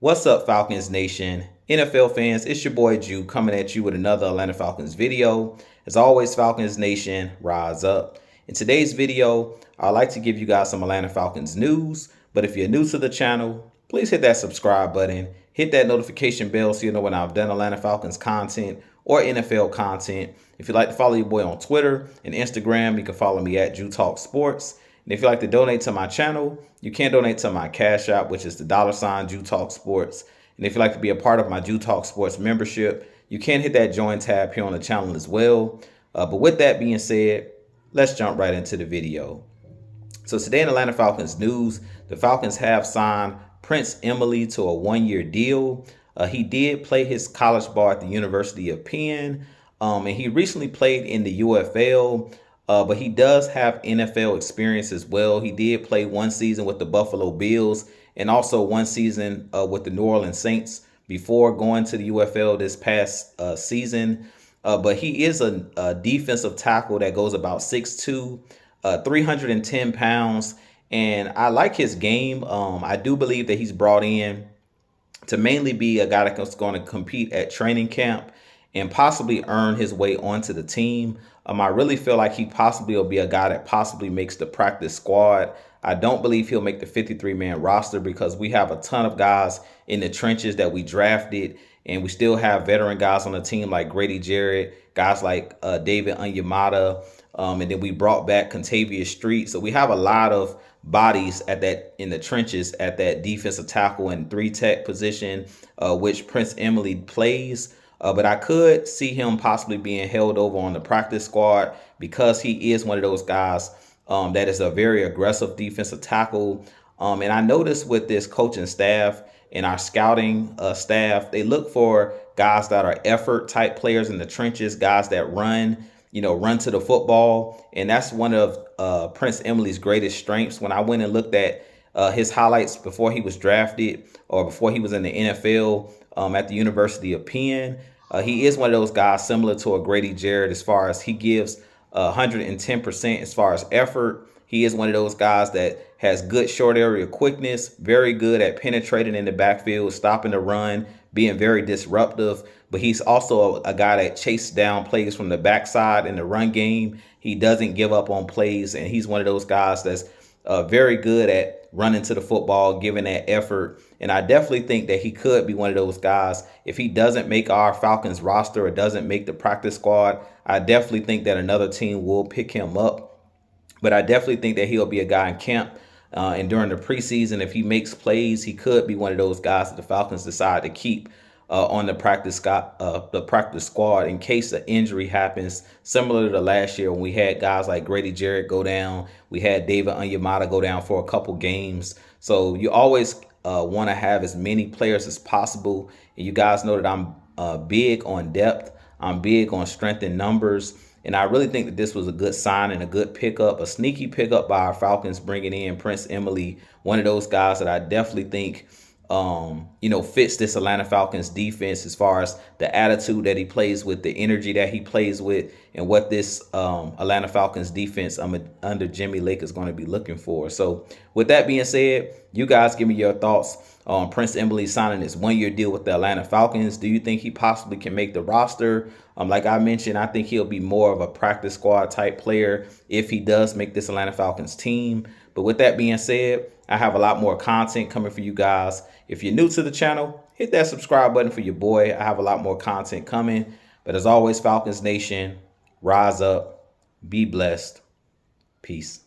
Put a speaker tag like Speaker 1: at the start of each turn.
Speaker 1: What's up, Falcons Nation? NFL fans, it's your boy Jew coming at you with another Atlanta Falcons video. As always, Falcons Nation, rise up. In today's video, I'd like to give you guys some Atlanta Falcons news. But if you're new to the channel, please hit that subscribe button, hit that notification bell so you know when I've done Atlanta Falcons content or NFL content. If you'd like to follow your boy on Twitter and Instagram, you can follow me at Jew Talk Sports. And if you'd like to donate to my channel, you can donate to my Cash App, which is the $ Jew Talk Sports. And if you'd like to be a part of my Jew Talk Sports membership, you can hit that join tab here on the channel as well. But with that being said, let's jump right into the video. So today in Atlanta Falcons news, the Falcons have signed Prince Emili to a one-year deal. He did play his college ball at the University of Penn, and he recently played in the UFL. But he does have NFL experience as well. He did play one season with the Buffalo Bills and also one season with the New Orleans Saints before going to the UFL this past season. But he is a defensive tackle that goes about 6'2", 310 pounds. And I like his game. I do believe that he's brought in to mainly be a guy that's going to compete at training camp and possibly earn his way onto the team. I really feel like he possibly will be a guy that possibly makes the practice squad. I don't believe he'll make the 53-man roster because we have a ton of guys in the trenches that we drafted, and we still have veteran guys on the team like Grady Jarrett, guys like David Onyemata, and then we brought back Contavious Street. So we have a lot of bodies at that in the trenches at that defensive tackle and 3-tech position, which Prince Emili plays. But I could see him possibly being held over on the practice squad because he is one of those guys that is a very aggressive defensive tackle. And I noticed with this coaching staff and our scouting staff, they look for guys that are effort type players in the trenches, guys that run to the football. And that's one of Prince Emili's greatest strengths. When I went and looked at his highlights before he was drafted or before he was in the NFL at the University of Penn, he is one of those guys similar to a Grady Jarrett as far as he gives 110% as far as effort. He is one of those guys that has good short area quickness, very good at penetrating in the backfield, stopping the run, being very disruptive. But he's also a guy that chases down plays from the backside in the run game. He doesn't give up on plays, and he's one of those guys that's very good at running to the football, giving that effort. And I definitely think that he could be one of those guys. If he doesn't make our Falcons roster or doesn't make the practice squad, I definitely think that another team will pick him up. But I definitely think that he'll be a guy in camp. And during the preseason, if he makes plays, he could be one of those guys that the Falcons decide to keep on the practice squad in case an injury happens, similar to the last year when we had guys like Grady Jarrett go down. We had David Onyemata go down for a couple games. So you always want to have as many players as possible. And you guys know that I'm big on depth. I'm big on strength in numbers. And I really think that this was a good sign and a good pickup, a sneaky pickup by our Falcons bringing in Prince Emili, one of those guys that I definitely think fits this Atlanta Falcons defense as far as the attitude that he plays with, the energy that he plays with, and what this Atlanta Falcons defense under Jimmy Lake is going to be looking for. So with that being said, you guys give me your thoughts on Prince Emili signing this one-year deal with the Atlanta Falcons. Do you think he possibly can make the roster? Like I mentioned, I think he'll be more of a practice squad type player if he does make this Atlanta Falcons team. But with that being said, I have a lot more content coming for you guys. If you're new to the channel, hit that subscribe button for your boy. I have a lot more content coming. But as always, Falcons Nation, rise up, be blessed. Peace.